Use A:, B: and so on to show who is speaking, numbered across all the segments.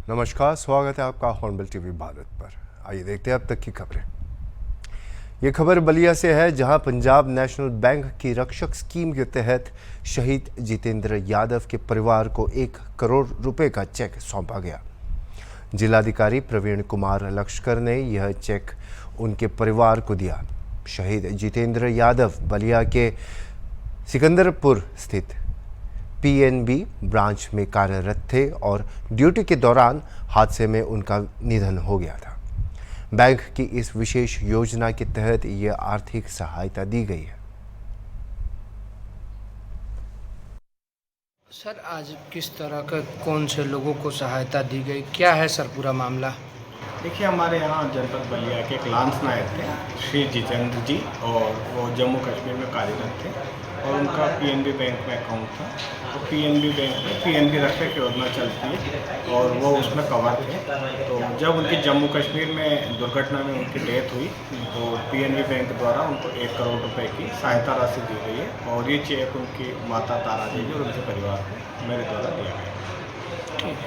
A: नमस्कार, स्वागत है आपका हॉर्नबिल टीवी भारत पर। आइए देखते हैं अब तक की खबरें। ये खबर बलिया से है, जहां पंजाब नेशनल बैंक की रक्षक स्कीम के तहत शहीद जितेंद्र यादव के परिवार को 1 करोड़ रुपए का चेक सौंपा गया। जिलाधिकारी प्रवीण कुमार लश्कर ने यह चेक उनके परिवार को दिया। शहीद जितेंद्र यादव बलिया के सिकंदरपुर स्थित पीएनबी ब्रांच में कार्यरत थे और ड्यूटी के दौरान हादसे में उनका निधन हो गया था। बैंक की इस विशेष योजना के तहत ये आर्थिक सहायता दी गई है।
B: सर, आज किस तरह का कौन से लोगों को सहायता दी गई, क्या है सर पूरा मामला?
C: देखिए, हमारे यहाँ जनपद बलिया के एक लांस नायक थे श्री जितेंद्र जी, और वो जम्मू कश्मीर में कार्यरत थे और उनका पीएनबी बैंक में अकाउंट था। तो पीएनबी बैंक में पीएनबी रक्षक योजना चलती है और वो उसमें कवर थे। तो जब उनकी जम्मू कश्मीर में दुर्घटना में उनकी डेथ हुई तो पीएनबी बैंक द्वारा उनको 1 करोड़ रुपए की सहायता राशि दी गई है और ये चेक उनकी माता तारा देवी और उनके परिवार को मेरे द्वारा दिया गया।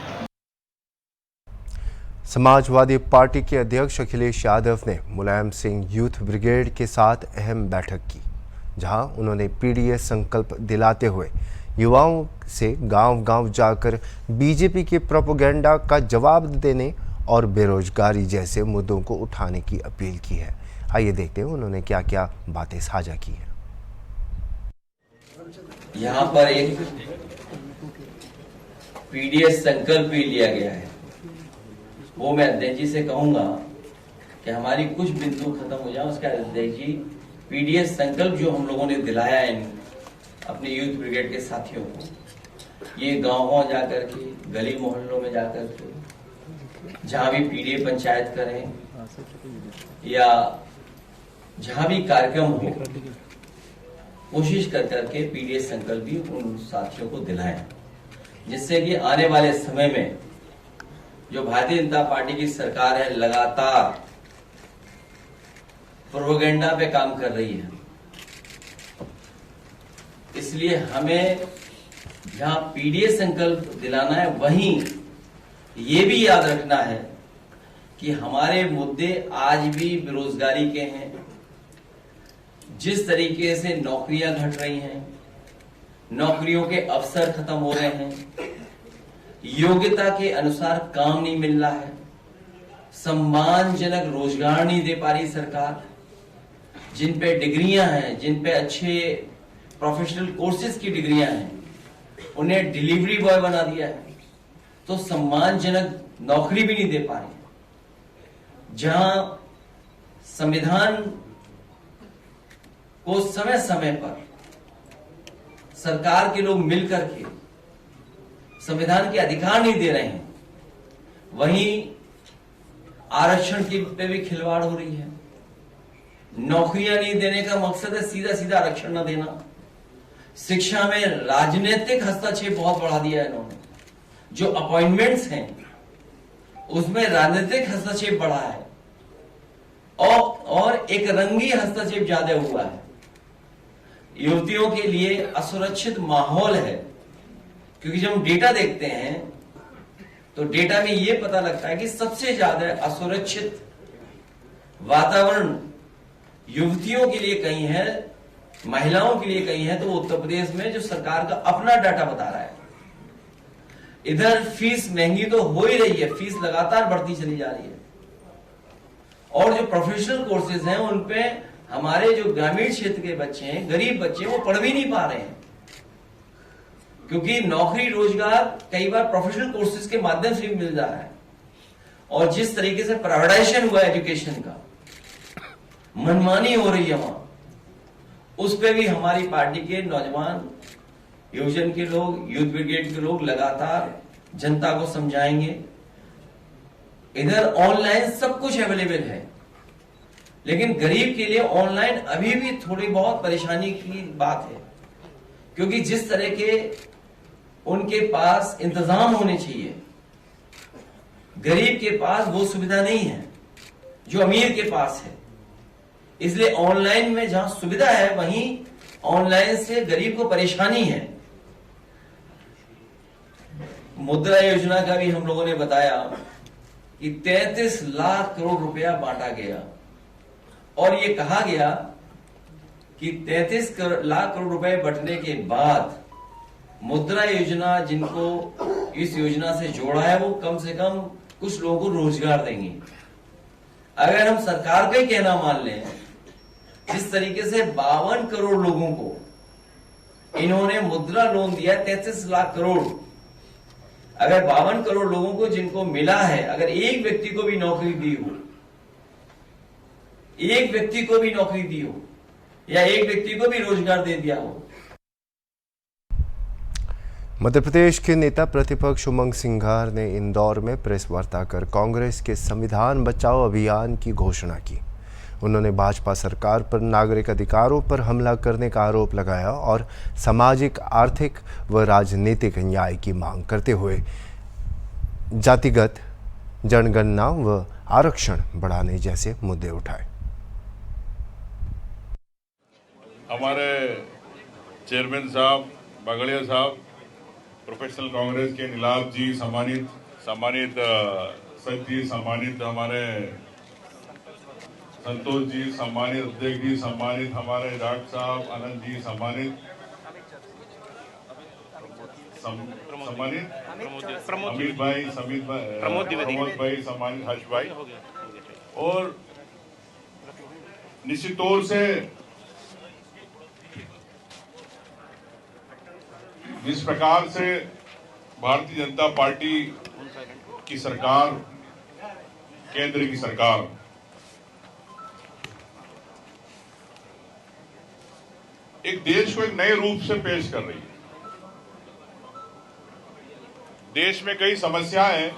A: समाजवादी पार्टी के अध्यक्ष अखिलेश यादव ने मुलायम सिंह यूथ ब्रिगेड के साथ अहम बैठक की, जहां उन्होंने पीडीएस संकल्प दिलाते हुए युवाओं से गांव-गांव जाकर बीजेपी के प्रोपेगेंडा का जवाब देने और बेरोजगारी जैसे मुद्दों को उठाने की अपील की है। आइए देखते हैं उन्होंने क्या क्या बातें साझा की हैं।
D: यहाँ पर एक पीडीएस संकल्प भी लिया गया है। वो मैं अध्यक्ष जी से कहूंगा कि हमारी कुछ बिंदु खत्म हो जाए, उसका अध्यक्ष जी पीडीएस संकल्प जो हम लोगों ने दिलाया है अपने यूथ ब्रिगेड के साथियों को, ये गांव-गांव जाकर के, गली मोहल्लों में जाकर के, जहां भी पीडीए पंचायत करें या जहां भी कार्यक्रम हो, कोशिश कर करके पीडीएस संकल्प भी उन साथियों को दिलाएं, जिससे कि आने वाले समय में जो भारतीय जनता पार्टी की सरकार है लगातार प्रोपेगेंडा पे काम कर रही है, इसलिए हमें जहां पीडीएस संकल्प दिलाना है वहीं ये भी याद रखना है कि हमारे मुद्दे आज भी बेरोजगारी के हैं। जिस तरीके से नौकरियां घट रही हैं, नौकरियों के अवसर खत्म हो रहे हैं, योग्यता के अनुसार काम नहीं मिल रहा है, सम्मानजनक रोजगार नहीं दे पा रही सरकार, जिन पे डिग्रियां हैं, जिन पे अच्छे प्रोफेशनल कोर्सेज की डिग्रियां हैं, उन्हें डिलीवरी बॉय बना दिया है, तो सम्मानजनक नौकरी भी नहीं दे पा रही। जहां संविधान को समय समय पर सरकार के लोग मिलकर के संविधान के अधिकार नहीं दे रहे हैं, वहीं आरक्षण की पे भी खिलवाड़ हो रही है। नौकरियां नहीं देने का मकसद है सीधा सीधा आरक्षण न देना। शिक्षा में राजनीतिक हस्तक्षेप बहुत बढ़ा दिया है इन्होंने। जो अपॉइंटमेंट्स हैं उसमें राजनीतिक हस्तक्षेप बढ़ा है और एक रंगी हस्तक्षेप ज्यादा हुआ है। युवतियों के लिए असुरक्षित माहौल है, क्योंकि जब हम डेटा देखते हैं तो डेटा में यह पता लगता है कि सबसे ज्यादा असुरक्षित वातावरण युवतियों के लिए कहीं है, महिलाओं के लिए कहीं है, तो उत्तर प्रदेश में जो सरकार का अपना डाटा बता रहा है। इधर फीस महंगी तो हो ही रही है, फीस लगातार बढ़ती चली जा रही है, और जो प्रोफेशनल कोर्सेज हैं उन पे हमारे जो ग्रामीण क्षेत्र के बच्चे हैं, गरीब बच्चे, वो पढ़ भी नहीं पा रहे हैं, क्योंकि नौकरी रोजगार कई बार प्रोफेशनल कोर्सेज के माध्यम से भी मिल रहा है। और जिस तरीके से प्राइवेटाइजेशन हुआ एजुकेशन का, मनमानी हो रही है वहां, उस पे भी हमारी पार्टी के नौजवान, युवजन के लोग, यूथ ब्रिगेड के लोग लगातार जनता को समझाएंगे। इधर ऑनलाइन सब कुछ अवेलेबल है, लेकिन गरीब के लिए ऑनलाइन अभी भी थोड़ी बहुत परेशानी की बात है, क्योंकि जिस तरह के उनके पास इंतजाम होने चाहिए, गरीब के पास वो सुविधा नहीं है जो अमीर के पास है। इसलिए ऑनलाइन में जहां सुविधा है वहीं ऑनलाइन से गरीब को परेशानी है। मुद्रा योजना का भी हम लोगों ने बताया कि 33 लाख करोड़ रुपया बांटा गया और ये कहा गया कि 33 लाख करोड़ रुपए बंटने के बाद मुद्रा योजना जिनको इस योजना से जोड़ा है वो कम से कम कुछ लोगों को रोजगार देंगे। अगर हम सरकार का ही कहना मान लें, जिस तरीके से 52 करोड़ लोगों को इन्होंने मुद्रा लोन दिया 33 लाख करोड़, अगर 52 करोड़ लोगों को जिनको मिला है, अगर एक व्यक्ति को भी नौकरी दी हो, एक व्यक्ति को भी नौकरी दी हो या एक व्यक्ति को भी रोजगार दे दिया हो।
A: मध्य प्रदेश के नेता प्रतिपक्ष उमंग सिंघार ने इंदौर में प्रेस वार्ता कर कांग्रेस के संविधान बचाओ अभियान की घोषणा की। उन्होंने भाजपा सरकार पर नागरिक अधिकारों पर हमला करने का आरोप लगाया और सामाजिक, आर्थिक व राजनीतिक न्याय की मांग करते हुए जातिगत जनगणना व आरक्षण बढ़ाने जैसे मुद्दे उठाए।
E: हमारे चेयरमैन साहब, बागड़िया साहब, प्रोफेशनल कांग्रेस के नीलाभ जी, सम्मानित सच जी, सम्मानित हमारे संतोष जी, सम्मानित अध्यक्ष जी, सम्मानित हमारे डॉक्टर साहब आनंद जी, सम्मानित अमित भाई, प्रमोद भाई, सम्मानित हर्ष भाई, और निश्चित तौर से जिस प्रकार से भारतीय जनता पार्टी की सरकार, केंद्र की सरकार एक देश को एक नए रूप से पेश कर रही है। देश में कई समस्याएं हैं,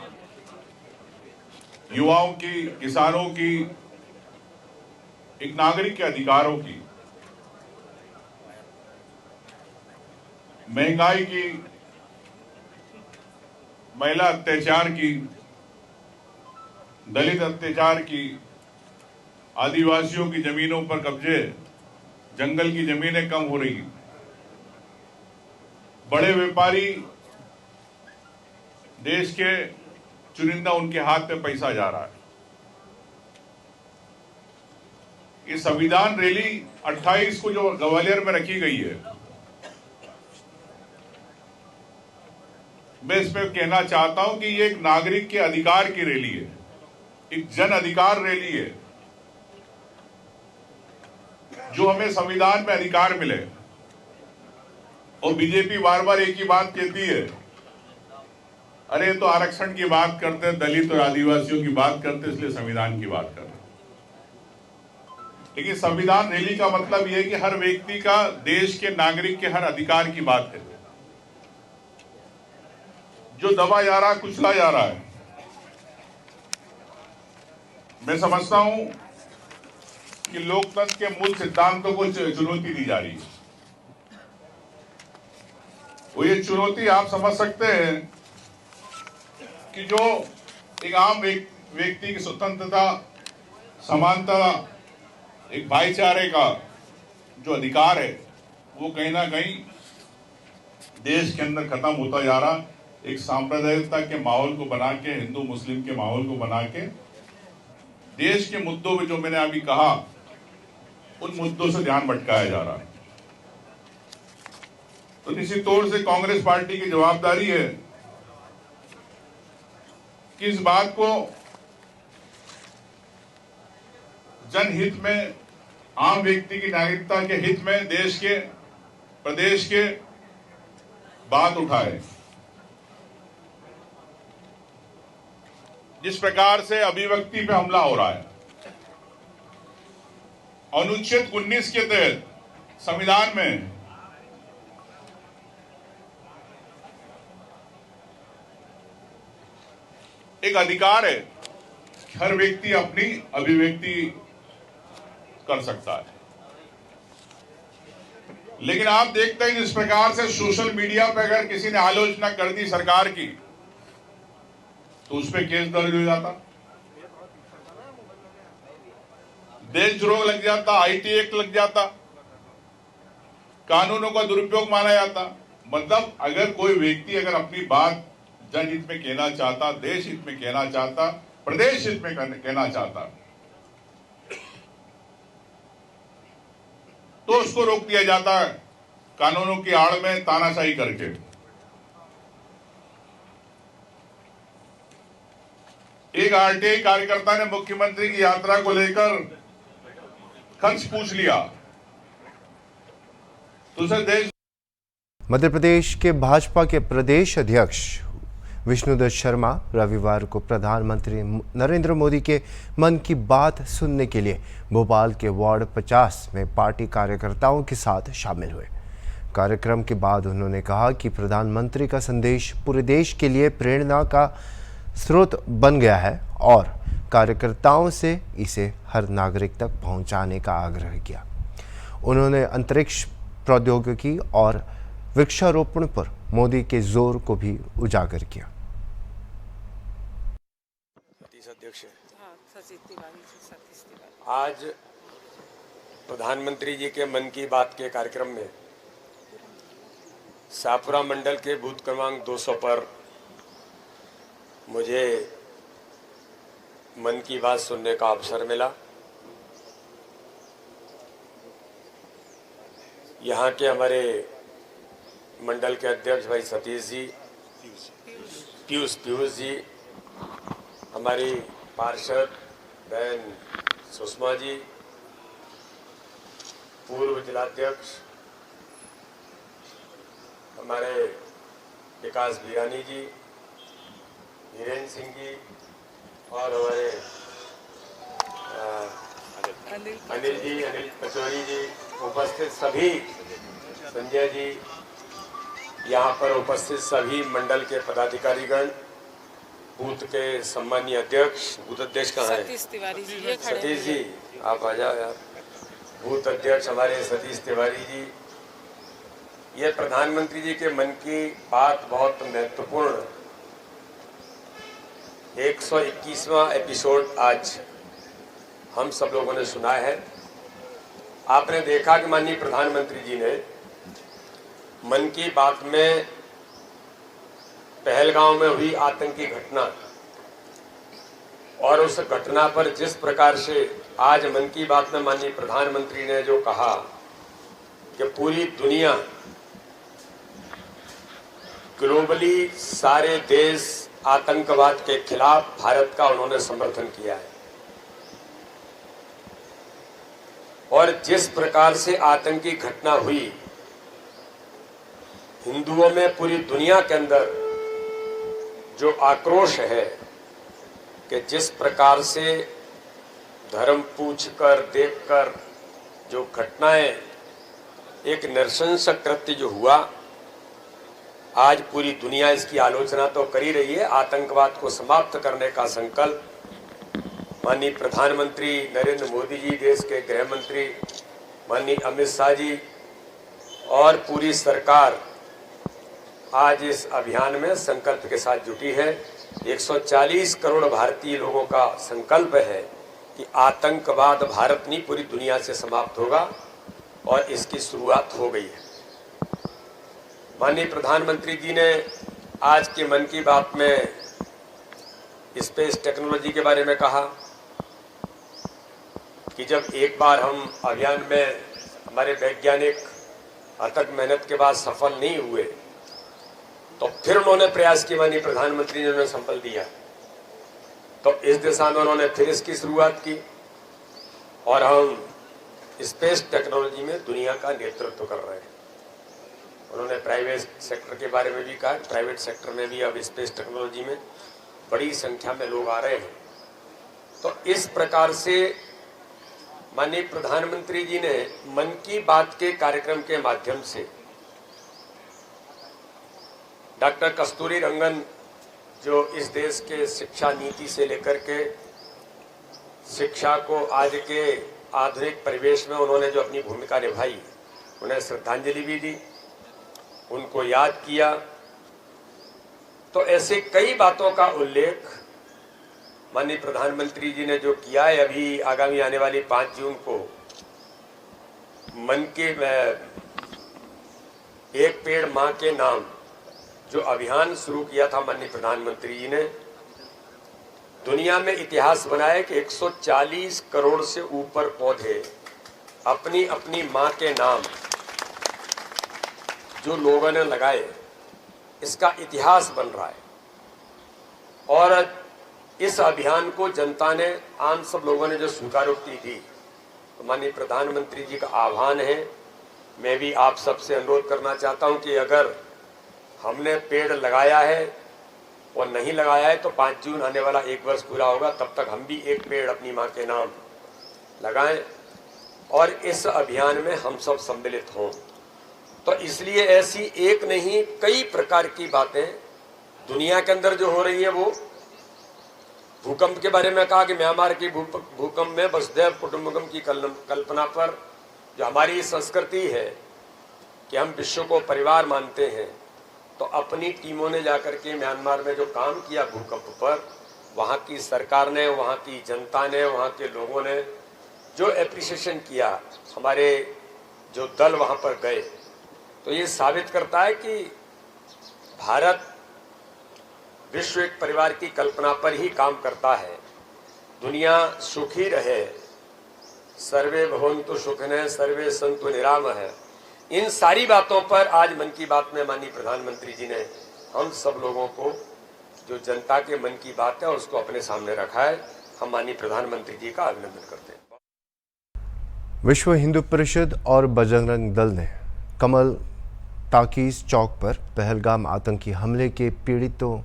E: युवाओं की, किसानों की, एक नागरिक के अधिकारों की, महंगाई की, महिला अत्याचार की, दलित अत्याचार की, आदिवासियों की जमीनों पर कब्जे, जंगल की जमीनें कम हो रही, बड़े व्यापारी देश के चुनिंदा उनके हाथ में पैसा जा रहा है। ये संविधान रैली 28 को जो ग्वालियर में रखी गई है, मैं इसमें कहना चाहता हूं कि ये एक नागरिक के अधिकार की रैली है, एक जन अधिकार रैली है, जो हमें संविधान में अधिकार मिले। और बीजेपी बार बार एक ही बात कहती है, अरे तो आरक्षण की बात करते, दलित और आदिवासियों की बात करते, इसलिए संविधान की बात करते। लेकिन संविधान रैली का मतलब यह है कि हर व्यक्ति का, देश के नागरिक के हर अधिकार की बात है। जो दबा जा रहा, कुचला जा रहा है, मैं समझता हूं कि लोकतंत्र के मूल सिद्धांतों को चुनौती दी जा रही है। वो ये चुनौती आप समझ सकते हैं कि जो एक आम व्यक्ति की स्वतंत्रता, समानता, एक भाईचारे का जो अधिकार है, वो कहीं ना कहीं देश के अंदर खत्म होता जा रहा। एक सांप्रदायिकता के माहौल को बना के, हिंदू मुस्लिम के माहौल को बना के, देश के मुद्दों में जो मैंने अभी कहा, उन मुद्दों से ध्यान भटकाया जा रहा है। तो निश्चित तौर से कांग्रेस पार्टी की जवाबदारी है कि इस बात को जनहित में, आम व्यक्ति की नागरिकता के हित में, देश के, प्रदेश के बात उठाए। जिस प्रकार से अभिव्यक्ति पे हमला हो रहा है, अनुच्छेद 19 के तहत संविधान में एक अधिकार है कि हर व्यक्ति अपनी अभिव्यक्ति कर सकता है। लेकिन आप देखते हैं जिस प्रकार से सोशल मीडिया पर अगर किसी ने आलोचना कर दी सरकार की, तो उस पर केस दर्ज हो जाता, देशद्रोह लग जाता, आईटी एक्ट लग जाता, कानूनों का दुरुपयोग माना जाता। मतलब अगर कोई व्यक्ति अगर अपनी बात जनहित में कहना चाहता, देश हित में कहना चाहता, प्रदेश हित में कहना चाहता, तो उसको रोक दिया जाता है कानूनों की आड़ में तानाशाही करके। एक आरटीआई कार्यकर्ता ने मुख्यमंत्री की यात्रा को लेकर खर्च पूछ लिया तो उसे देश।
A: मध्य प्रदेश के भाजपा के प्रदेश अध्यक्ष विष्णुदत्त शर्मा रविवार को प्रधानमंत्री नरेंद्र मोदी के मन की बात सुनने के लिए भोपाल के वार्ड 50 में पार्टी कार्यकर्ताओं के साथ शामिल हुए। कार्यक्रम के बाद उन्होंने कहा कि प्रधानमंत्री का संदेश पूरे देश के लिए प्रेरणा का स्रोत बन गया है और कार्यकर्ताओं से इसे हर नागरिक तक पहुंचाने का आग्रह किया। उन्होंने अंतरिक्ष प्रौद्योगिकी और वृक्षारोपण पर मोदी के जोर को भी उजागर किया।
F: अध्यक्ष आज प्रधानमंत्री जी के मन की बात के कार्यक्रम में शाहपुरा मंडल के बूथ क्रमांक 200 पर मुझे मन की बात सुनने का अवसर मिला। यहाँ के हमारे मंडल के अध्यक्ष भाई सतीश जी, पीयूष जी, हमारी पार्षद बहन सुषमा जी, पूर्व जिलाध्यक्ष हमारे विकास बिरानी जी, वीरेंद्र सिंह जी और हमारे अनिल पचौरी जी, उपस्थित सभी, संजय जी, यहाँ पर उपस्थित सभी मंडल के पदाधिकारीगण, बूथ के सम्मानीय अध्यक्ष, बूथ अध्यक्ष कहाँ है? सतीश तिवारी जी, ये खड़े हैं। सतीश जी आप आ जाओ यार। बूथ अध्यक्ष हमारे सतीश तिवारी जी। ये प्रधानमंत्री जी के मन की बात बहुत महत्वपूर्ण 121वां एपिसोड आज हम सब लोगों ने सुना है। आपने देखा कि माननीय प्रधानमंत्री जी ने मन की बात में पहलगांव में हुई आतंकी घटना और उस घटना पर जिस प्रकार से आज मन की बात में माननीय प्रधानमंत्री ने जो कहा कि पूरी दुनिया, ग्लोबली सारे देश आतंकवाद के खिलाफ भारत का उन्होंने समर्थन किया है और जिस प्रकार से आतंकी घटना हुई, हिंदुओं में पूरी दुनिया के अंदर जो आक्रोश है कि जिस प्रकार से धर्म पूछकर देखकर जो घटनाएं, एक नृशंस कृत्य जो हुआ, आज पूरी दुनिया इसकी आलोचना तो कर ही रही है। आतंकवाद को समाप्त करने का संकल्प माननीय प्रधानमंत्री नरेंद्र मोदी जी, देश के गृह मंत्री माननीय अमित शाह जी और पूरी सरकार आज इस अभियान में संकल्प के साथ जुटी है। 140 करोड़ भारतीय लोगों का संकल्प है कि आतंकवाद भारत नहीं पूरी दुनिया से समाप्त होगा और इसकी शुरुआत हो गई है। माननीय प्रधानमंत्री जी ने आज के मन की बात में स्पेस टेक्नोलॉजी के बारे में कहा कि जब एक बार हम अभियान में हमारे वैज्ञानिक अथक मेहनत के बाद सफल नहीं हुए तो फिर उन्होंने प्रयास किया, माननीय प्रधानमंत्री ने उन्हें संबल दिया, तो इस दिशा में उन्होंने फिर इसकी शुरुआत की और हम स्पेस टेक्नोलॉजी में दुनिया का नेतृत्व कर रहे हैं। उन्होंने प्राइवेट सेक्टर के बारे में भी कहा, प्राइवेट सेक्टर में भी अब स्पेस टेक्नोलॉजी में बड़ी संख्या में लोग आ रहे हैं। तो इस प्रकार से माननीय प्रधानमंत्री जी ने मन की बात के कार्यक्रम के माध्यम से डॉक्टर कस्तूरी रंगन जो इस देश के शिक्षा नीति से लेकर के शिक्षा को आज के आधुनिक परिवेश में उन्होंने जो अपनी भूमिका निभाई, उन्हें श्रद्धांजलि भी दी, उनको याद किया। तो ऐसे कई बातों का उल्लेख माननीय प्रधानमंत्री जी ने जो किया है। अभी आगामी आने वाली 5 जून को मन के एक पेड़ मां के नाम जो अभियान शुरू किया था माननीय प्रधानमंत्री जी ने, दुनिया में इतिहास बनाया कि 140 करोड़ से ऊपर पौधे अपनी अपनी मां के नाम जो लोगों ने लगाए, इसका इतिहास बन रहा है। और इस अभियान को जनता ने, आम सब लोगों ने जो स्वीकारोक्ति दी, तो माननीय प्रधानमंत्री जी का आह्वान है, मैं भी आप सबसे अनुरोध करना चाहता हूं कि अगर हमने पेड़ लगाया है और नहीं लगाया है तो 5 जून आने वाला 1 वर्ष पूरा होगा, तब तक हम भी एक पेड़ अपनी मां के नाम लगाएं और इस अभियान में हम सब सम्मिलित हों। तो इसलिए ऐसी एक नहीं कई प्रकार की बातें दुनिया के अंदर जो हो रही है, वो भूकंप के बारे में कहा कि म्यांमार की भूकंप में वसुधैव कुटुंबकम की कल्पना पर जो हमारी संस्कृति है कि हम विश्व को परिवार मानते हैं, तो अपनी टीमों ने जाकर के म्यांमार में जो काम किया भूकंप पर, वहाँ की सरकार ने, वहाँ की जनता ने, वहाँ के लोगों ने जो एप्रिसिएशन किया, हमारे जो दल वहाँ पर गए, तो ये साबित करता है कि भारत विश्व एक परिवार की कल्पना पर ही काम करता है। दुनिया सुखी रहे, सर्वे भवन्तु सुखिनः सर्वे सन्तु निरामः, इन सारी बातों पर आज मन की बात में माननीय प्रधानमंत्री जी ने हम सब लोगों को, जो जनता के मन की बात है, उसको अपने सामने रखा है। हम माननीय प्रधानमंत्री जी का अभिनंदन करते हैं।
A: विश्व हिंदू परिषद और बजरंग दल ने कमल ताकीज चौक पर पहलगाम आतंकी हमले के पीड़ितों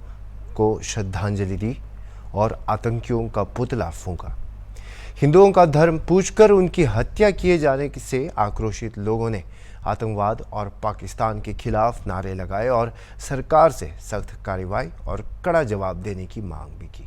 A: को श्रद्धांजलि दी और आतंकियों का पुतला फूंका। हिंदुओं का धर्म पूछकर उनकी हत्या किए जाने से आक्रोशित लोगों ने आतंकवाद और पाकिस्तान के खिलाफ नारे लगाए और सरकार से सख्त कार्रवाई और कड़ा जवाब देने की मांग भी की।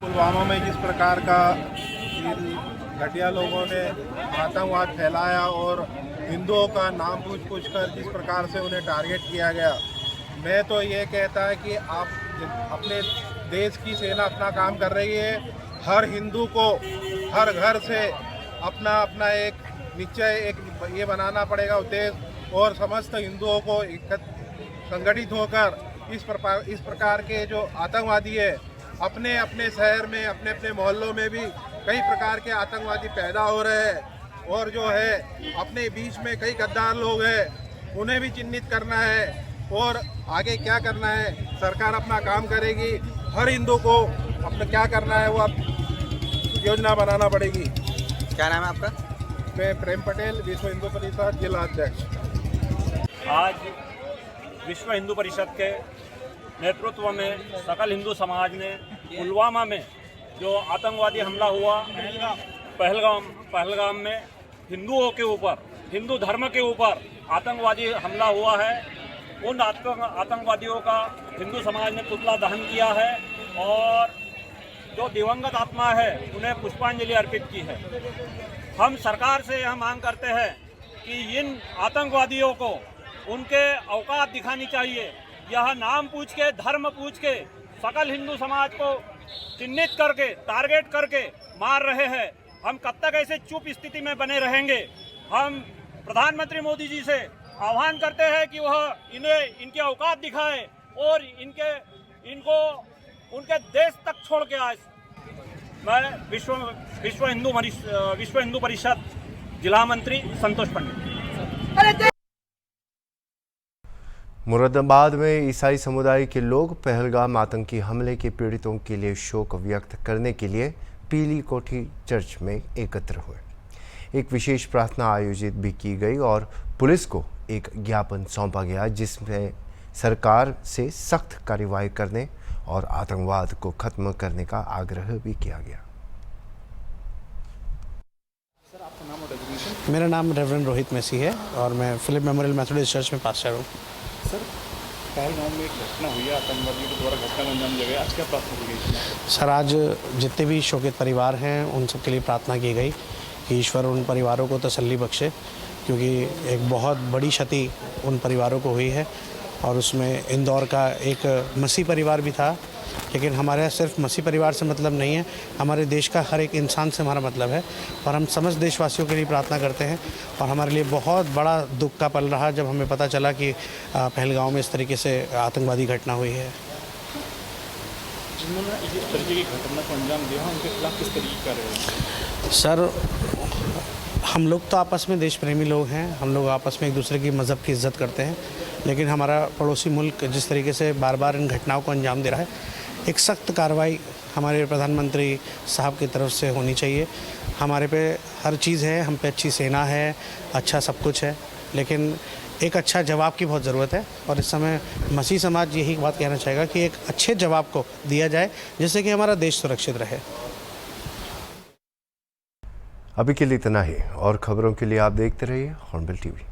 G: पुलवामा में जिस प्रकार का घटिया लोगों ने आतंकवाद फैलाया और हिंदुओं का नाम पूछ कर जिस प्रकार से उन्हें टारगेट किया गया, मैं तो ये कहता है कि आप अपने देश की सेना अपना काम कर रही है। हर हिंदू को हर घर से अपना अपना एक निश्चय एक ये बनाना पड़ेगा उद्देश्य, और समस्त हिंदुओं को संगठित होकर इस प्रकार के जो आतंकवादी है, अपने अपने शहर में, अपने अपने मोहल्लों में भी कई प्रकार के आतंकवादी पैदा हो रहे हैं, और जो है अपने बीच में कई गद्दार लोग हैं, उन्हें भी चिन्हित करना है। और आगे क्या करना है, सरकार अपना काम करेगी। हर हिंदू को अपना क्या करना है वो अब योजना बनाना पड़ेगी।
H: क्या नाम है आपका?
G: मैं प्रेम पटेल, विश्व हिंदू परिषद जिला अध्यक्ष।
I: आज विश्व हिंदू परिषद के नेतृत्व में सकल हिंदू समाज ने पुलवामा में जो आतंकवादी हमला हुआ पहलगाम में हिंदुओं के ऊपर, हिंदू धर्म के ऊपर आतंकवादी हमला हुआ है, उन आतंकवादियों का हिंदू समाज ने पुतला दहन किया है और जो दिवंगत आत्मा है उन्हें पुष्पांजलि अर्पित की है। हम सरकार से यह मांग करते हैं कि इन आतंकवादियों को उनके औकात दिखानी चाहिए। यह नाम पूछ के, धर्म पूछ के सकल हिंदू समाज को चिन्हित करके, टारगेट करके मार रहे हैं। हम कब तक ऐसे चुप स्थिति में बने रहेंगे? हम प्रधानमंत्री मोदी जी से आह्वान करते हैं कि वह इन्हें इनके औकात दिखाए और इनको उनके देश तक छोड़ के आए। मैं विश्व हिंदू परिषद जिला मंत्री संतोष पंडित।
A: मुरादाबाद में ईसाई समुदाय के लोग पहलगाम आतंकी हमले के पीड़ितों के लिए शोक व्यक्त करने के लिए पीली कोठी चर्च में एकत्र हुए। एक विशेष प्रार्थना आयोजित भी की गई और पुलिस को एक ज्ञापन सौंपा गया जिसमें सरकार से सख्त कार्रवाई करने और आतंकवाद को खत्म करने का आग्रह भी किया गया।
H: मेरा नाम रेवरेंड रोहित मैसी है और मैं फिलिप मेमोरियल मेथोडिस्ट चर्च में पास्टर हूँ।
J: सर, पहलगाम में एक घटना हुई है, आतंकवादियों के द्वारा घटना को अंजाम दिया गया। आज क्या प्रार्थना की गई?
H: सर, आज जितने भी शोकित परिवार हैं उन सब के लिए प्रार्थना की गई कि ईश्वर उन परिवारों को तसल्ली बख्शे, क्योंकि एक बहुत बड़ी क्षति उन परिवारों को हुई है और उसमें इंदौर का एक मसीह परिवार भी था। लेकिन हमारे सिर्फ मसीह परिवार से मतलब नहीं है, हमारे देश का हर एक इंसान से हमारा मतलब है और हम समस्त देशवासियों के लिए प्रार्थना करते हैं। और हमारे लिए बहुत बड़ा दुख का पल रहा जब हमें पता चला कि पहलगाम में इस तरीके से आतंकवादी घटना हुई है।
J: जिन्होंने इस तरीके की घटना को अंजाम दिया उनके खिलाफ किस तरीके का रहे?
H: सर, हम लोग तो आपस में देश प्रेमी लोग हैं, हम लोग आपस में एक दूसरे की मज़हब की इज़्ज़त करते हैं, लेकिन हमारा पड़ोसी मुल्क जिस तरीके से बार बार इन घटनाओं को अंजाम दे रहा है, एक सख्त कार्रवाई हमारे प्रधानमंत्री साहब की तरफ से होनी चाहिए। हमारे पे हर चीज़ है, हम पे अच्छी सेना है, अच्छा सब कुछ है, लेकिन एक अच्छा जवाब की बहुत ज़रूरत है और इस समय मसीह समाज यही बात कहना चाहेगा कि एक अच्छे जवाब को दिया जाए जिससे कि हमारा देश सुरक्षित रहे।
A: अभी के लिए इतना ही और खबरों के लिए आप देखते रहिए हॉर्नबिल टीवी।